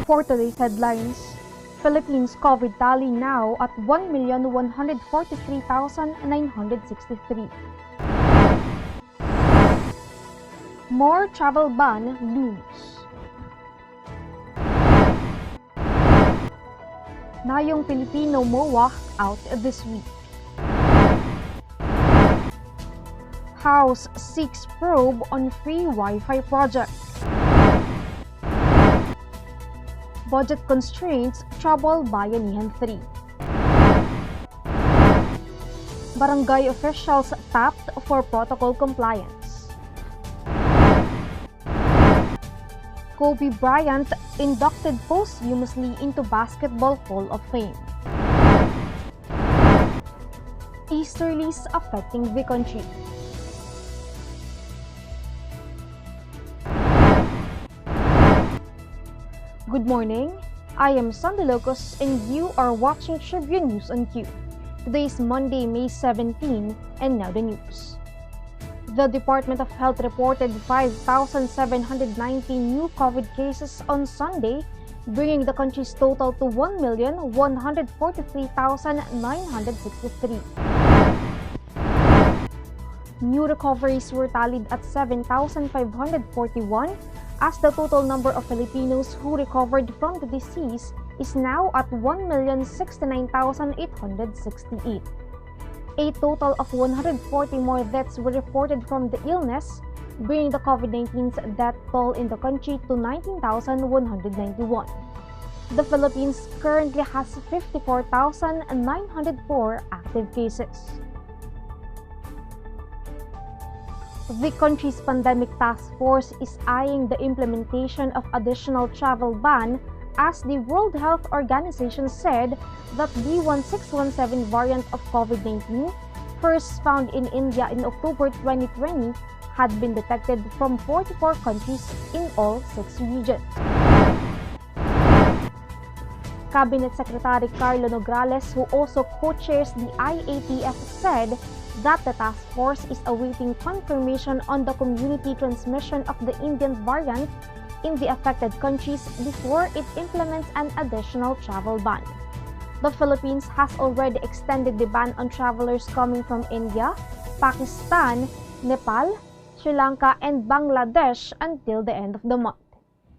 For today's headlines, Philippines COVID tally now at 1,143,963. More travel ban looms. Nayong Pilipino MOA out this week. House seeks probe on free Wi-Fi project. Budget constraints trouble Bayanihan 3. Barangay officials tapped for protocol compliance. Kobe Bryant inducted posthumously into Basketball Hall of Fame. Easterlies affecting the country. Good morning, I am Sandy Locos and you are watching Tribune News on Q. Today is Monday, May 17, and now the news. The Department of Health reported 5,719 new COVID cases on Sunday, bringing the country's total to 1,143,963. New recoveries were tallied at 7,541, as the total number of Filipinos who recovered from the disease is now at 1,069,868. A total of 140 more deaths were reported from the illness, bringing the COVID-19's death toll in the country to 19,191. The Philippines currently has 54,904 active cases. The country's pandemic task force is eyeing the implementation of additional travel ban as the World Health Organization said that B1617 variant of COVID-19, first found in India in October 2020, had been detected from 44 countries in all 6 regions. Cabinet Secretary Carlo Nograles, who also co-chairs the IATF, said that the task force is awaiting confirmation on the community transmission of the Indian variant in the affected countries before it implements an additional travel ban. The Philippines has already extended the ban on travelers coming from India, Pakistan, Nepal, Sri Lanka, and Bangladesh until the end of the month.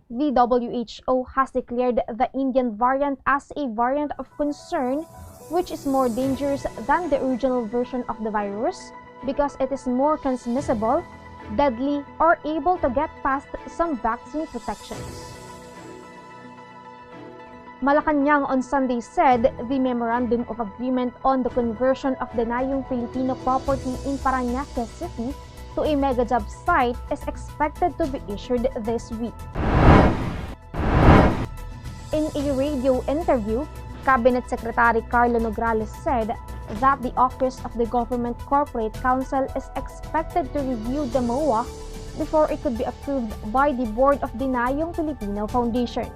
The WHO has declared the Indian variant as a variant of concern, which is more dangerous than the original version of the virus because it is more transmissible, deadly, or able to get past some vaccine protections. Malacanang on Sunday said the Memorandum of Agreement on the conversion of the Nayong Pilipino property in Paranaque City to a mega job site is expected to be issued this week. In a radio interview, Cabinet Secretary Carlo Nograles said that the Office of the Government Corporate Council is expected to review the MOA before it could be approved by the board of the Nayong Pilipino Foundation.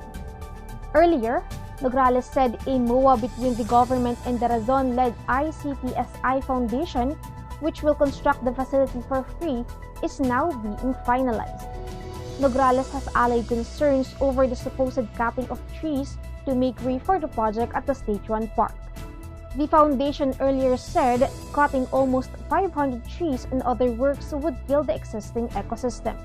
Earlier, Nograles said a MOA between the government and the Razon-led ICTSI Foundation, which will construct the facility for free, is now being finalized. Nograles has allayed concerns over the supposed capping of trees to make way for the project at the State-run park. The foundation earlier said cutting almost 500 trees and other works would kill the existing ecosystem.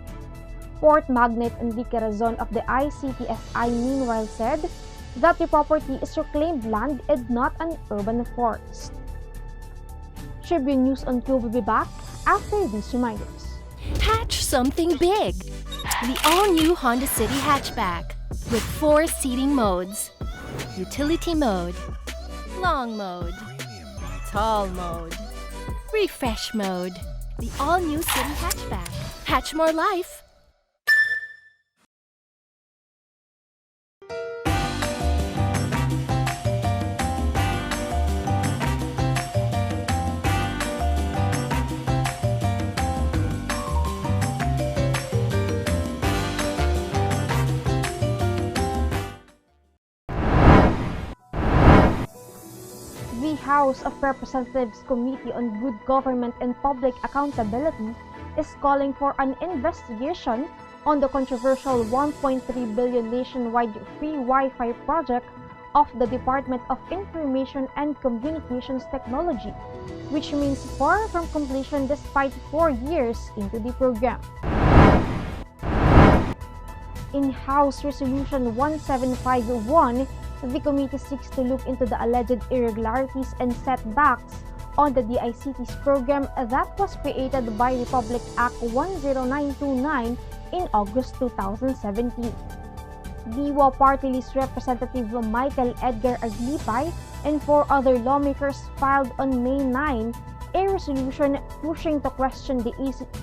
Port magnate Enrique Razon of the ICTSI meanwhile said that the property is reclaimed land and not an urban forest. Tribune News on Q will be back after these reminders. Hatch something big! The all-new Honda City hatchback with 4 seating modes. Utility mode, long mode, tall mode, refresh mode. The all-new City hatchback. Hatch more life! The House of Representatives Committee on Good Government and Public Accountability is calling for an investigation on the controversial 1.3 billion nationwide free Wi-Fi project of the Department of Information and Communications Technology, which means far from completion despite 4 years into the program. In House Resolution 1751, the committee seeks to look into the alleged irregularities and setbacks on the DICT's program that was created by Republic Act 10929 in August 2017. DIWA Party List Representative Michael Edgar Aglipay and 4 other lawmakers filed on May 9 a resolution pushing to question the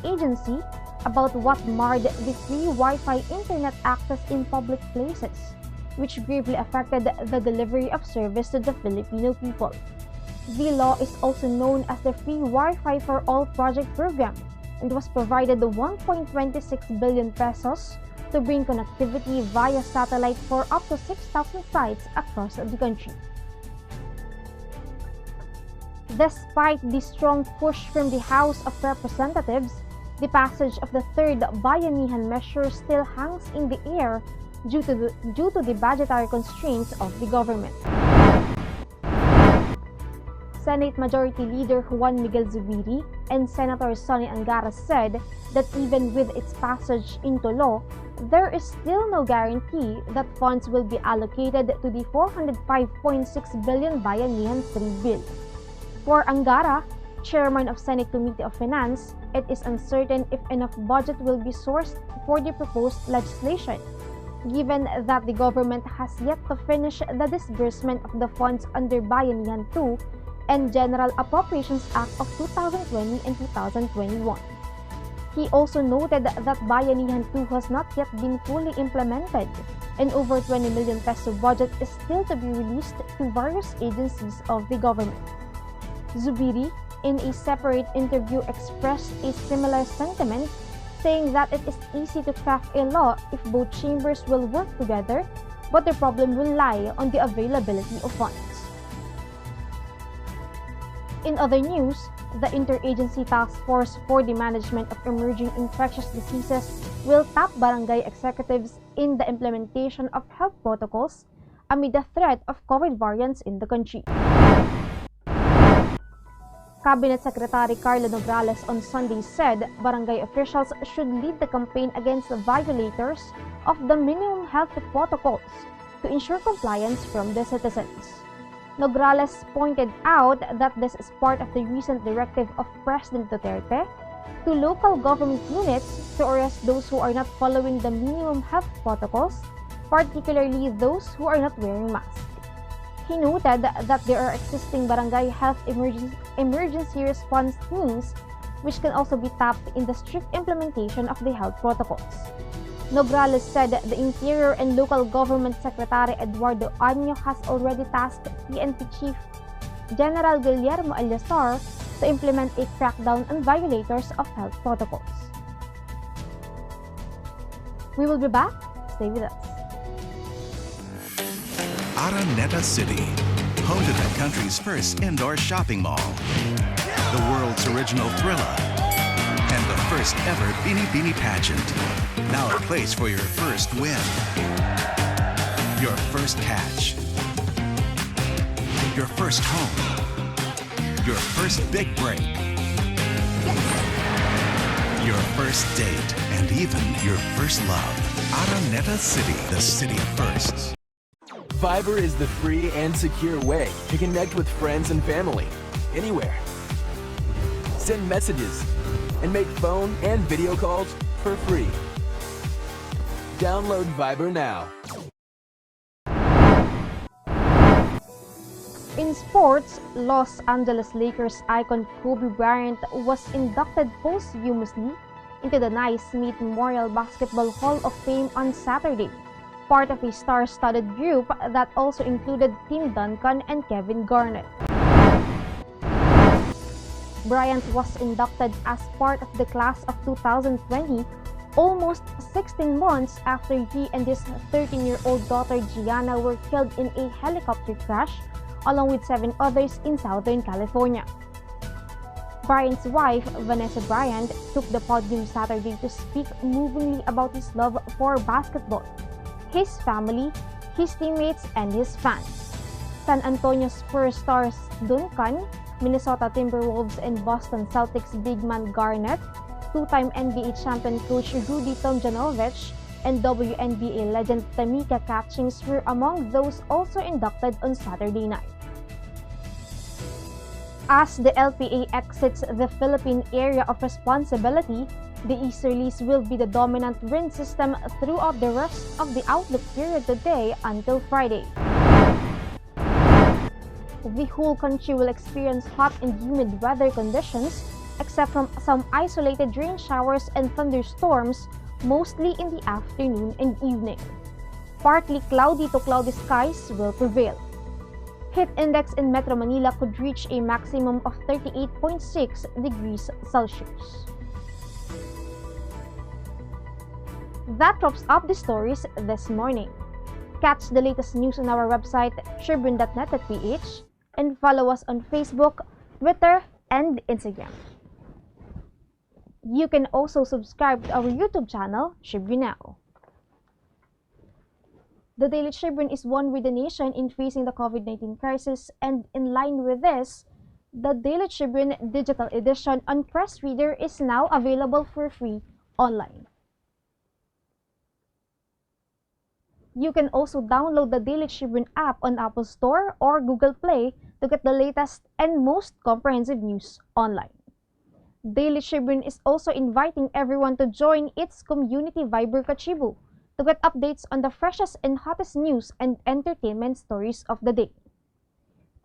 agency about what marred the free Wi-Fi internet access in public places, which gravely affected the delivery of service to the Filipino people. The law is also known as the Free Wi-Fi for All Project Program and was provided 1.26 billion pesos to bring connectivity via satellite for up to 6,000 sites across the country. Despite the strong push from the House of Representatives, the passage of the third Bayanihan measure still hangs in the air due to the budgetary constraints of the government. Senate Majority Leader Juan Miguel Zubiri and Senator Sonny Angara said that even with its passage into law, there is still no guarantee that funds will be allocated to the 405.6 billion Bayanihan 3 bill. For Angara, Chairman of Senate Committee of Finance, it is uncertain if enough budget will be sourced for the proposed legislation, given that the government has yet to finish the disbursement of the funds under Bayanihan 2 and General Appropriations Act of 2020 and 2021. He also noted that Bayanihan 2 has not yet been fully implemented, and over 20 million peso budget is still to be released to various agencies of the government. Zubiri, in a separate interview, expressed a similar sentiment, saying that it is easy to craft a law if both chambers will work together, but the problem will lie on the availability of funds. In other news, the Interagency Task Force for the Management of Emerging Infectious Diseases will tap barangay executives in the implementation of health protocols amid the threat of COVID variants in the country. Cabinet Secretary Carlo Nograles on Sunday said barangay officials should lead the campaign against the violators of the minimum health protocols to ensure compliance from the citizens. Nograles pointed out that this is part of the recent directive of President Duterte to local government units to arrest those who are not following the minimum health protocols, particularly those who are not wearing masks. He noted that there are existing barangay health emergency response teams which can also be tapped in the strict implementation of the health protocols. Nograles said the Interior and Local Government Secretary Eduardo Año has already tasked PNP Chief General Guillermo Eliazar to implement a crackdown on violators of health protocols. We will be back. Stay with us. Araneta City, home to the country's first indoor shopping mall, the world's original Thrilla, and the first ever Bini Bini pageant. Now a place for your first win, your first catch, your first home, your first big break, your first date, and even your first love. Araneta City, the city of firsts. Fiber is the free and secure way to connect with friends and family, anywhere. Send messages and make phone and video calls for free. Download Viber now. In sports, Los Angeles Lakers icon Kobe Bryant was inducted posthumously into the Naismith Memorial Basketball Hall of Fame on Saturday, part of a star-studded group that also included Tim Duncan and Kevin Garnett. Bryant was inducted as part of the class of 2020, almost 16 months after he and his 13-year-old daughter Gianna were killed in a helicopter crash, along with 7 others in Southern California. Bryant's wife, Vanessa Bryant, took the podium Saturday to speak movingly about his love for basketball, his family, his teammates, and his fans. San Antonio Spurs stars Duncan, Minnesota Timberwolves and Boston Celtics big man Garnett, two-time NBA champion coach Rudy Tomjanovich, and WNBA legend Tamika Catchings were among those also inducted on Saturday night. As the LPA exits the Philippine area of responsibility, the Easterlies will be the dominant wind system throughout the rest of the outlook period today until Friday. The whole country will experience hot and humid weather conditions, except from some isolated rain showers and thunderstorms, mostly in the afternoon and evening. Partly cloudy to cloudy skies will prevail. Heat index in Metro Manila could reach a maximum of 38.6 degrees Celsius. That wraps up the stories this morning. Catch the latest news on our website, tribune.net.ph, and follow us on Facebook, Twitter, and Instagram. You can also subscribe to our YouTube channel, Tribune Now. The Daily Tribune is one with the nation in facing the COVID-19 crisis, and in line with this, the Daily Tribune digital edition on Press Reader is now available for free online. You can also download the Daily Tribune app on Apple Store or Google Play to get the latest and most comprehensive news online. Daily Tribune is also inviting everyone to join its community Viber Kachibu to get updates on the freshest and hottest news and entertainment stories of the day.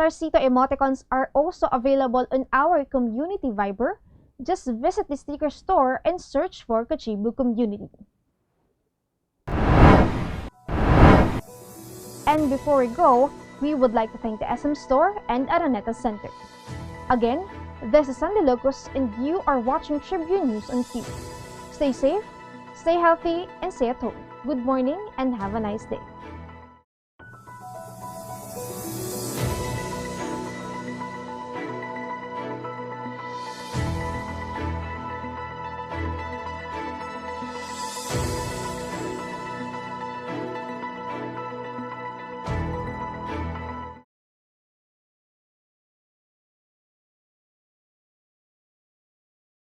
Tarcito emoticons are also available on our community Viber. Just visit the sticker store and search for Kachibu Community. And before we go, we would like to thank the SM Store and Araneta Center. Again, this is Sandy Locos and you are watching Tribune News on TV. Stay safe, stay healthy, and stay at home. Good morning and have a nice day.